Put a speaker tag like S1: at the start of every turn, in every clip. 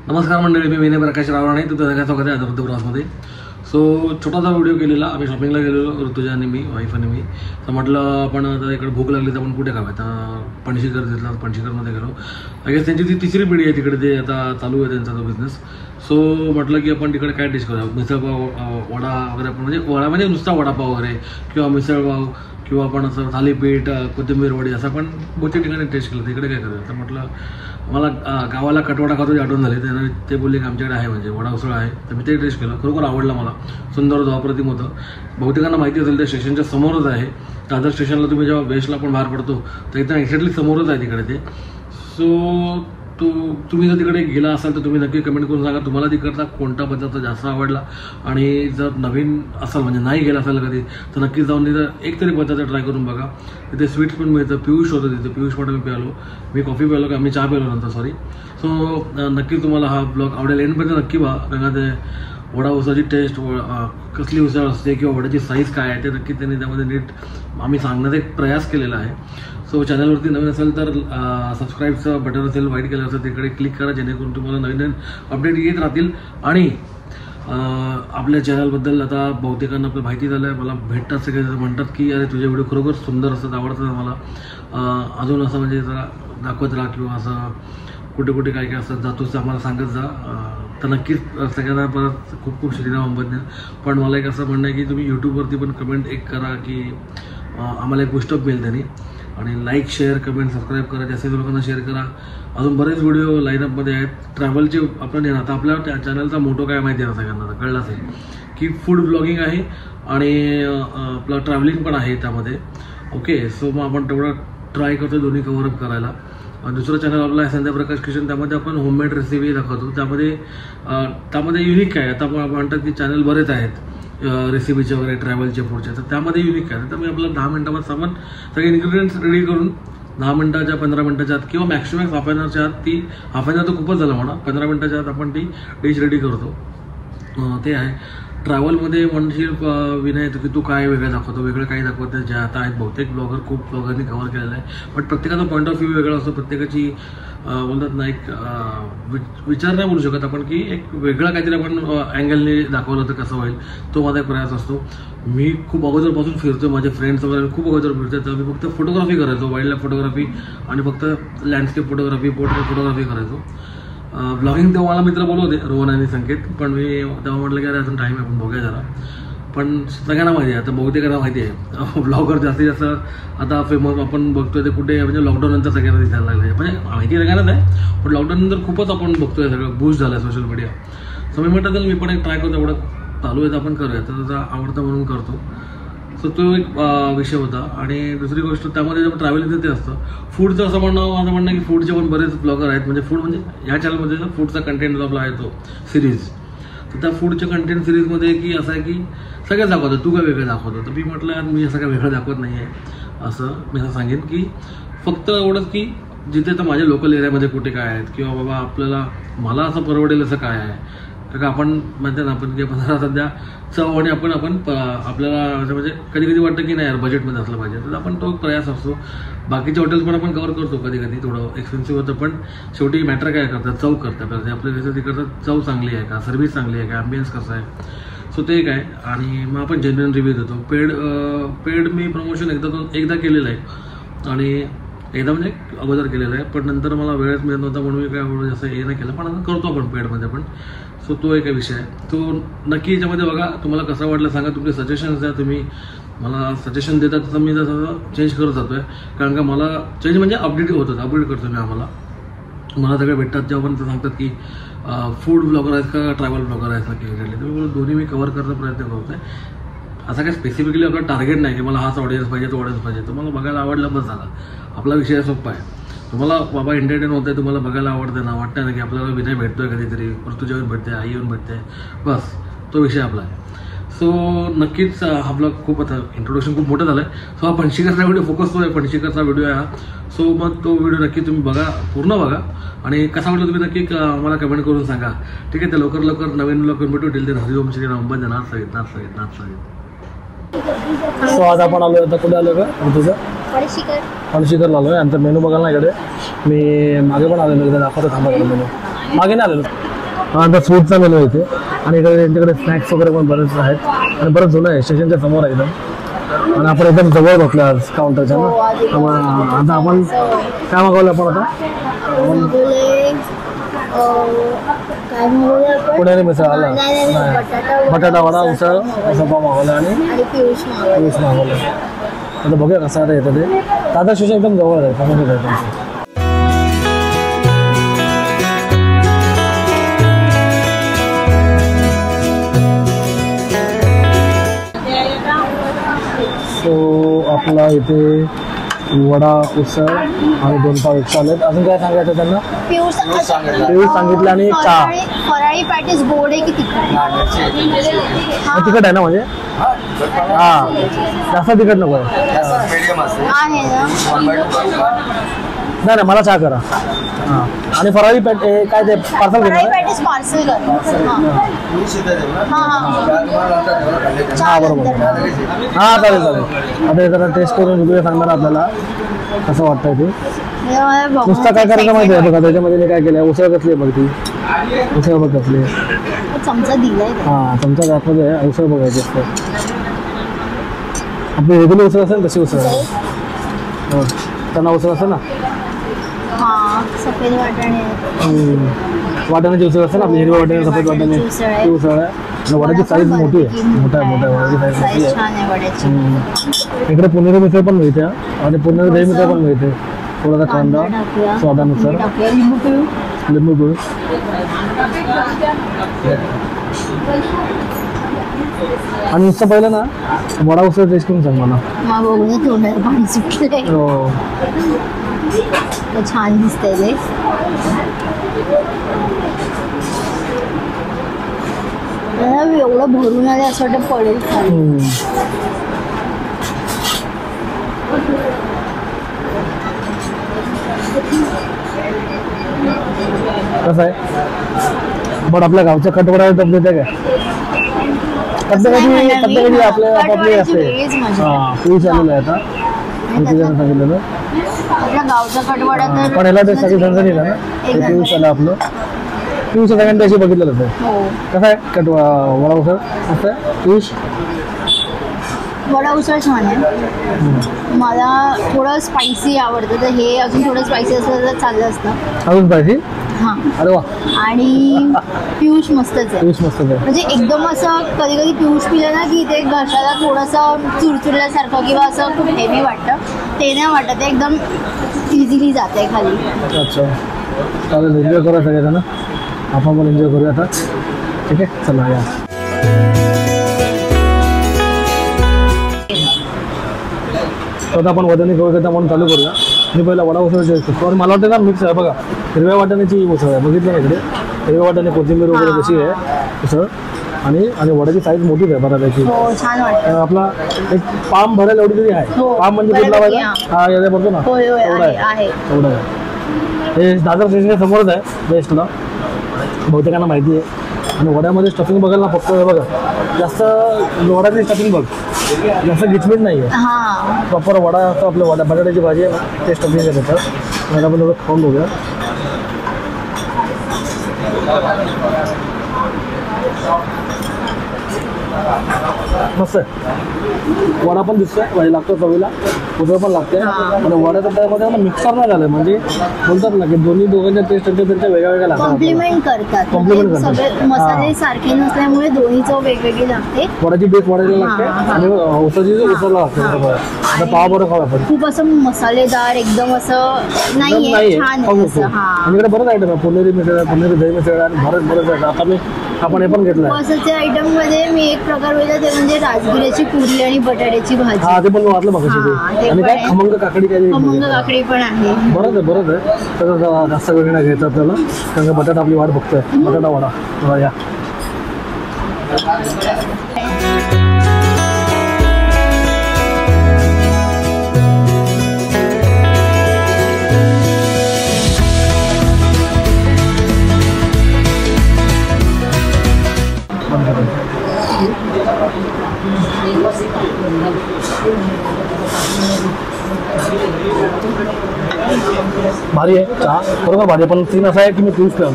S1: नमस्कार मंडळी, मी विनय प्रकाश रावराणे. तुझं स्वागत आहे ऋतू ब्रॉसमध्ये. सो छोटासा व्हिडिओ केलेला. आम्ही शॉपिंगला गेलेलो, ऋतुजा आणि मी, वाईफ आणि मी. तर म्हटलं आपण आता इकडे भूक लागली तर आपण कुठे खावं. तर पणशीकर दिसला, पणशीकरमध्ये गेलो. आय गेस त्यांची ती तिसरी पिढी आहे तिकडे, ते आता चालू आहे त्यांचा तो बिझनेस. सो म्हटलं की आपण तिकडे काय डिश करूया, मिसळपाव, वडा वगैरे. आपण म्हणजे वडा म्हणजे नुसता वडापाव वगैरे, किंवा मिसळपाव, किंवा आपण असं थालीपीठ, कोथिंबीर वडी, असं आपण बहुतेक ठिकाणी टेस्ट केलं. तिकडे काय करूया. तर म्हटलं मला गावाला कटवडा खातो आठवण झाली. त्यानं ते बोलले की आमच्याकडे आहे, म्हणजे वडा उसळ आहे. तर मी ते टेस्ट केलं, खरोखर आवडलं मला. सुंदर होतं, अप्रतिम होतं. बहुतेकांना माहिती असेल, त्या स्टेशनच्या समोरच आहे. दादर स्टेशनला तुम्ही जेव्हा वेस्टला पण बाहेर पडतो तर एकदम एक्झॅक्टली समोरच आहे तिकडे ते. सो तुम्ही जर तिकडे गेला असाल तर तुम्ही नक्की कमेंट करून सांगा तुम्हाला तिकडचा कोणता पदार्थ जास्त आवडला. आणि जर नवीन असाल, म्हणजे नाही गेला असाल कधी, तर नक्की जाऊन तिथं एकतरी पदार्थ ट्राय करून बघा. तिथे स्वीट्स पण मिळतं. पियुष होतं तिथे, पियुष पण मी प्यालो, मी कॉफी प्यालो, का आम्ही चहा प्यालो नंतर, सॉरी. सो नक्की तुम्हाला हा ब्लॉग आवडेल. एंडपर्यंत नक्की व्हा, कारण ते वडा उसळची टेस्ट, कसली उसळ असते किंवा वड्याची साईज काय आहे ते नक्की त्यांनी त्यामध्ये नीट आम्ही सांगण्याचा एक प्रयास केलेला आहे. सो चॅनलवरती नवीन असेल तर सबस्क्राईबचं बटन असेल व्हाईट कलरचं, तिकडे क्लिक करा, जेणेकरून तुम्हाला नवीन नवीन अपडेट येत राहतील. आणि आपल्या चॅनलबद्दल आता बहुतेकांना आपलं माहिती झालं आहे. मला भेटतात सगळे, म्हणतात की अरे तुझे व्हिडिओ खरोखर सुंदर असतात, आवडतात मला, अजून असं म्हणजे जरा दाखवत राहा, किंवा असं कुठे कुठे काय काय असं जातोच आम्हाला सांगत जा. तर नक्कीच सगळ्यांना परत खूप खूप श्रीराम अंबज्ञ. पण मला एक असं म्हणणं आहे की तुम्ही यूट्यूबवरती पण कमेंट एक करा, की आम्हाला एक पुस्तक मिळेल त्यांनी. आणि लाईक, शेअर, कमेंट, सबस्क्राईब करा, जास्तीत लोकांना शेअर करा. अजून बरेच व्हिडिओ लाईनअपमध्ये आहेत ट्रॅव्हलचे. आपण आता आपल्या त्या चॅनलचा मोटो काय माहिती आहे सगळ्यांना, कळलं असेल की फूड ब्लॉगिंग आहे आणि आपलं ट्रॅव्हलिंग पण आहे त्यामध्ये. ओके, सो मग आपण तेवढं ट्राय करतो दोन्ही कव्हरअप करायला. दुसरं चॅनल आपलं आहे संध्या प्रकाश किचन, त्यामध्ये आपण होममेड रेसिपी दाखवतो. त्यामध्ये युनिक काय, आता आपण म्हणतात की चॅनल बरेच आहेत रेसिपीचे वगैरे, ट्रॅव्हलचे, फूडचे. तर त्यामध्ये युनिक काय, तर मी आपलं 10 मिनिटामध्ये सामान सगळे इन्ग्रेडियंट्स रेडी करून 10 मिनिटाच्या 15 मिनिटाच्या आत, किंवा मॅक्सिमम हाफ एन आवरच्या आत, ती हाफ एन आवरचं खूपच झालं म्हणा, 15 मिनिटाच्या आत आपण ती डिश रेडी करतो. ते आहे. ट्रॅव्हलमध्ये म्हणशील विनय की तू काय वेगळं दाखवतो, वेगळं काही दाखवत नाही. जे आता आहेत बहुतेक ब्लॉगर, खूप ब्लॉगरनी कव्हर केलेलं आहे. बट प्रत्येकाचा पॉईंट ऑफ व्ह्यू वेगळा असतो. प्रत्येकाची बोलतात ना, एक विचार नाही बोलू शकत आपण, की एक वेगळं काहीतरी आपण अँगलने दाखवलं तर कसं होईल, तो माझा एक प्रयास असतो. मी खूप अगोदरपासून फिरतो, माझे फ्रेंड्स वगैरे खूप अगोदर फिरतो. तर मी फक्त फोटोग्राफी करायचो, वाईल्ड लाईफ फोटोग्राफी आणि फक्त लँडस्केप फोटोग्राफी, पोर्ट्रेट फोटोग्राफी करायचो. ब्लॉगिंग तेव्हा मला मित्र बोलवते, रोहन आणि संकेत. पण मी तेव्हा म्हटलं की अरे अजून टाईम आहे, आपण बघूया जरा. पण सगळ्यांना माहिती आहे, आता बहुतेकांना माहिती आहे ब्लॉगर जास्तीत जास्त आता फेमस आपण बघतोय ते कुठे, म्हणजे लॉकडाऊन नंतर सगळ्यांना दिसायला लागले. म्हणजे माहिती सगळ्यांनाच आहे, पण लॉकडाऊन नंतर खूपच आपण बघतोय सगळं बूस्ट झालं आहे सोशल मीडिया. सो मी म्हटलं तर मी पण एक ट्राय करतो, एवढं चालू आहे तर आपण करूया. तर त्याचा आवडतं म्हणून करतो. सो तो एक विषय होता. आणि दुसरी गोष्ट त्यामध्ये जर ट्रॅव्हलिंगचं ते असतं. फूडचं असं माझं म्हणणं की फूडचे पण बरेच ब्लॉगर आहेत. म्हणजे फूड म्हणजे ह्या चॅनलमध्ये फूडचा कंटेंट जो आपला आहे तो सिरीज, तर त्या फूडच्या कंटेंट सिरीजमध्ये की असं आहे की सगळं दाखवतं, तू काय वेगळं दाखवतं. तर मी म्हटलं मी असं काय वेगळं दाखवत नाही आहे. असं मी असं सांगेन की फक्त एवढंच की जिथे तर माझ्या लोकल एरियामध्ये कुठे काय आहेत, किंवा बाबा मला असं परवडेल असं काय आहे. कारण आपण म्हणते ना आपण की आपण सध्या चव आणि आपण आपल्याला म्हणजे कधी कधी वाटतं की नाही यार बजेटमध्ये असलं पाहिजे, तर आपण तो प्रयास असतो. बाकीचे हॉटेल्स पण आपण कव्हर करतो, कधी कधी थोडं एक्सपेन्सिव्ह होतं, पण शेवटी मॅटर काय करतात, चव करतात. आपल्या तिथं तिकडचं चव चांगली आहे का, सर्व्हिस चांगली आहे का, ॲम्बियन्स कसं आहे. सो ते एक आहे. आणि मग आपण जेन्युइन रिव्ह्यू देतो. पेड मी प्रमोशन एकदा केलेलं आहे, आणि एकदा म्हणजे अगोदर केलेलं आहे, पण नंतर मला वेळच मिळत नव्हता म्हणून मी काय जसं हे नाही केलं. पण आता करतो आपण पेडमध्ये पण. सो तो एक विषय आहे. तो नक्की याच्यामध्ये बघा, तुम्हाला कसं वाटलं सांगा, तुमचे सजेशन्स द्या. तुम्ही मला सजेशन देतात तर मी तसं चेंज करत जातो आहे. कारण का मला चेंज म्हणजे अपडेट करतो मी. मला सगळे भेटतात जेव्हा पण ते सांगतात की फूड ब्लॉगर आहेत का ट्रॅव्हल ब्लॉगर आहेत का, की तुम्ही दोन्ही मी कव्हर करण्याचा प्रयत्न करतो आहे. असं काय स्पेसिफिकली आपलं टार्गेट नाही की मला हाच ऑडियन्स पाहिजे, तो ऑडियन्स पाहिजे. तुम्हाला बघायला आवडलं बस झाला. आपला विषय सोपा आहे. तुम्हाला बाबा एंटरटेन होतं आहे, तुम्हाला बघायला आवडतं ना, वाटतं ना की आपल्याला विनय भेटतोय कधीतरी, ऋतुजा येऊन भेटते, आई येऊन भेटते, बस तो विषय आपला आहे. सो नक्कीच हा ब्लॉग खूप आता इंट्रोडक्शन खूप मोठं झालं आहे. सो हा फणशीकरचा व्हिडिओ फोकस तो आहे, फणशीकरचा व्हिडिओ आहे हा. सो मग तो व्हिडिओ नक्की तुम्ही बघा, पूर्ण बघा आणि कसा वाटला तुम्ही नक्की मला कमेंट करून सांगा. ठीक आहे, तर लवकर लवकर नवीन ब्लॉग भेटू. टिल देन हरिओम श्री राम, वंदे नाथ सहित नाथ सहित नाथ सहित. सो आज आपण आलो आता कुठे आलो का तुझं फणशीकरला आलो आहे. आणि मेनू बघायला ना इकडे मी मागे पण आलेलो, इकडे दाखवतो थांबा मेनू. मागे नाही आलेलो, आता फ्रूटचा मेनू आहे इथे. आणि इकडे त्यांच्याकडे स्नॅक्स वगैरे पण बरेच आहेत आणि बरंच जुनं आहे, स्टेशनच्या समोर आहे एकदम. आणि आपण एकदम जवळ बसलो आज काउंटरच्या ना. आता आपण काय मागवलं आपण आता? पुणेरी मिसळ आला, बटाटा वडा, उसळ, असं पाव मागवलं आणि पियूष मागवलं. आता बघूया कसं आता येतं ते. दादा स्टेशन एकदम जवळ आहे, समोर आहे त्यांचं. सो आपला इथे वडा, उसळ आणि 2 पाव एक्स्ट्रा आलेत. अजून काय सांगायचं त्यांना? पियूष सांगितलं आणि चहा.
S2: फराळी पॅटीस गोड आहे की तिखट?
S1: तिखट आहे ना, म्हणजे हां जास्त तिखट नको आहे नाही, मला चहा करा. हां, आणि फराळी पॅट काय ते पार्सल घेणार? हां बरोबर, हां चालेल चालेल. आता हे जरा टेस्ट करून बघूया, सांगणार आपल्याला कसं वाटतंय ते. नुसतं काय करायचं माहिती आहे बघा, त्याच्यामध्ये मी काय केलं, उसळ कसली आहे बघ, ती उसळ बघ कसली
S2: चमचा दिलाय.
S1: हां चमचा दाखवत आहे, उसळ बघायची असते. आपली रेग्युलर उसळ असेल तशी उसळ हो, त्यांना उसळ असेल ना,
S2: सफेद वाटाणे,
S1: वाटाण्याची उसळ असेल ना आपली, हिरव्या वाटाणे, सफेद वाटाणे, ती उसळ आहे. वड्याची साईज मोठी आहे, मोठा आहे वड्याची साईज मोठी आहे. इकडे पुणेरी मिसळ पण मिळते आणि पुणेरी दही मिसळ पण मिळते. थोडासा कांदा स्वादानुसार, लिंबू पिळून. आणि नुसतं पहिलं ना वडा उसळ टेस्ट करून सांग मला.
S2: पाणी सुटलंय, छान दिसतंय ते. एवढं भरून आले असं वाटतं पडेल.
S1: कसं आहे बट आपल्या गावच्या कटवडा दम देते काय? कधी आपल्या आपापली असते. हां पियूष आलेलं आहे आता, सांगितलेलं
S2: आपल्या गावचा कटवडा.
S1: पण ह्याला ते सगळी झणझणीत आहे ना, ते पियूष आलं आपलं. पियूष सगळ्यांनी अशी बघितलेलं होतं. कसं आहे कटवा वडा उसळ? कसं आहे पियूष?
S2: वडा उसळ छान आहे, मला थोडं स्पायसी आवडतं, तर हे अजून थोडं स्पायसी असलं तर चाललं असतं.
S1: अजून स्पायसी?
S2: हां.
S1: अरे वा.
S2: आणि पियूष मस्तच आहे.
S1: पियूष मस्तच आहे, म्हणजे
S2: एकदम असं कधी कधी पियूष पिलं ना की ते घशाला थोडंसं चुरचुरल्यासारखं किंवा असं खूप हेवी वाटतं, ते नाही वाटत, ते एकदम इझिली जाते खाली. अच्छा चालेल, एन्जॉय करूया सगळ्यांना, आपण पण एन्जॉय करूया आता. ठीक आहे, चला या. तर आपण वडाने करूया म्हणून चालू करूया. मी पहिला वडा उसळ टेस्ट. मला वाटतं ना मिक्स आहे बघा, हिरव्या वाटाण्याची उसळ आहे, बघितलं ना इकडे हिरव्या वाटाणे, कोथिंबीर वगैरे कशी आहे उसळ. आणि वड्याची साईज मोठीच आहे बऱ्यापैकी. आपला एक पाम भरेल एवढी तरी आहे. पाम म्हणजे कुठला लावायचा? हा याच्या बघतो ना, एवढा आहे, एवढं आहे. हे दादर स्टेशनच्या समोरच आहे बेस्टला, बहुतेकांना माहिती आहे. आणि वड्यामध्ये स्टफिंग बघायला ना फक्त बघा, जास्त वड्याची स्टफिंग बघ, जास्त गिचमीट नाही आहे, प्रॉपर वडा असतो. आपल्या वडा बटाट्याची भाजी आहे ना, ते स्टफिंग आहे त्याच्यात. मला आपण एवढं खाऊन बघूया. मस्त आहे, वडा पण दिसतोय, भाजी लागतो चवीला, उसळ पण लागते. आणि वड्याच्या त्यामध्ये मिक्सर नाही झालं, म्हणजे बोलतात ना की दोघांच्या टेस्ट त्यांच्या वेगळ्या वेगळ्या लागतात, कॉम्प्लिमेंट करतात. मसाले सारखे नसल्यामुळे दोन्ही चव वेगवेगळी लागते. वड्याची टेस्ट वड्याला लागते आणि उसळची उसळला लागते. आता पाव बरं खाऊ आपण, खूप असं मसालेदार एकदम असं नाही, छान आहे. आणि इकडे बरंच आयटम आहे, पुणेरी मिसळ, पुणेरी दही मिसळ आणि बरंच आहे. आता आपण हे पण घेतलं उपवासाच्या आयटम मध्ये मी एक प्रकार वेगळा, ते म्हणजे राजगिऱ्याची पुरी आणि बटाट्याची भाजी. हा ते पण वाटलं बघा. आणि काय खमंग काकडी, काय खमंग काकडी पण आहे. बरंच आहे. तर जास्त वेळ नाही घ्यायचं आपल्याला, कारण बटाटा आपली वाट बघतोय. बटाटा वडा या. भारी आहे चहा, बरोबर भारी आहे, पण सीन असा आहे की मी पिऊच पिऊ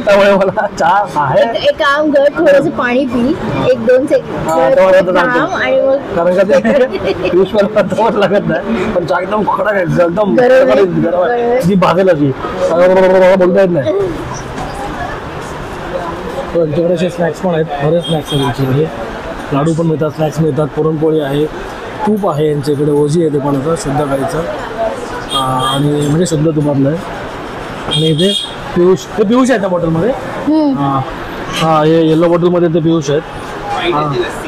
S2: त्यामुळे मला चहा आहे.
S3: एक काम कर, थोडंसं पाणी पी, 1-2 सेकंद आणि मग,
S2: कारण का ते पिऊच प्यायला लागत नाही, पण चहा एकदम कडक आहे, एकदम जी भाजेल अशी बोलता येत नाही. त्यांच्याकडे असे स्नॅक्स पण आहेत, बरेच स्नॅक्स आहेत त्यांच्याकडे. लाडू पण मिळतात, स्नॅक्स मिळतात, पुरणपोळी आहे, तूप आहे यांच्याकडे, ओजी आहे ते पण असं शुद्ध गाईचं आणि म्हणजे शुद्ध तुपातलं आहे. आणि इथे पियुष, हे पियुष आहे त्या बॉटलमध्ये. हां हे येलो बॉटलमध्ये ते पियुष आहेत.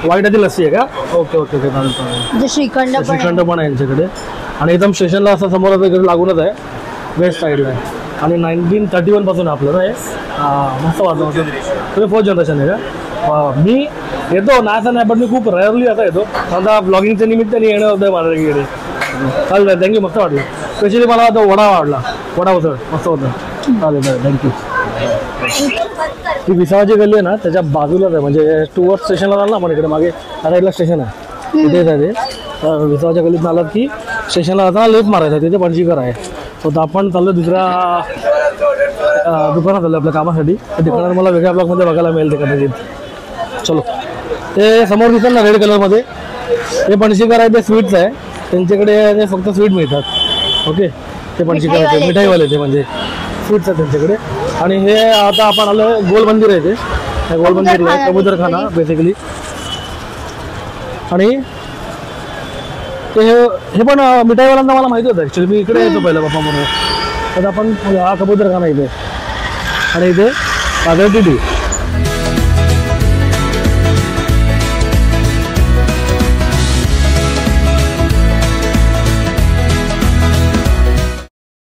S2: व्हाईट आधी लस्सी आहे का? ओके ओके ओके चालेल चालेल. श्रीखंड पण आहे यांच्याकडे. आणि एकदम स्टेशनला असं समोर इकडे लागूनच आहे, वेस्ट साईडला आहे. आणि 1931 पासून आपलं ना हे मस्त वाटतं. तुम्ही 4th जनरेशन आहे का? मी येतो ना असं नाही, पण मी खूप रेअरली आता येतो. आता ब्लॉगिंगच्या निमित्ताने येणं होतं माझ्या इकडे. चालेल थँक्यू, मस्त वाटलं. स्पेशली मला तो वडा आवडला, वडा उसळ मस्त होतं. चालेल चालेल थँक्यू. ती विसावाची गल्ली आहे ना त्याच्या बाजूलाच आहे, म्हणजे टुवर्ड स्टेशनला जाणार ना आपण इकडे मागे त्या साईडला स्टेशन आहे, तिथेच आहे ते. विसावाच्या गल्लीत आलात की स्टेशनला जाताना लेफ्ट मारायचं, तिथे पणशीकर आहे. तर आपण चाललो दुसऱ्या दुकानात चाललो आपल्या कामासाठी. ते दुकानात मला वेगळ्या ब्लॉगमध्ये बघायला मिळेल ते कदाचित. चलो, ते समोर दिसतात ना रेड कलरमध्ये, ते पणशीकर आहे, ते स्वीट्स आहे त्यांच्याकडे. ते फक्त स्वीट मिळतात. ओके, ते पणशीकर आहे, ते मिठाईवाले ते म्हणजे स्वीट्स आहेत त्यांच्याकडे. आणि हे आता आपण आलं गोल मंदिर आहे, ते गोल मंदिरला आहे कबूतरखाना बेसिकली. आणि ते हे पण मिठाईवाल्यांना मला माहिती होतं ॲक्च्युली, मी इकडे येतो पहिलं पप्पा म्हणून. तर आपण हा कबूतरखाना इथे आणि इथे कागदी टी.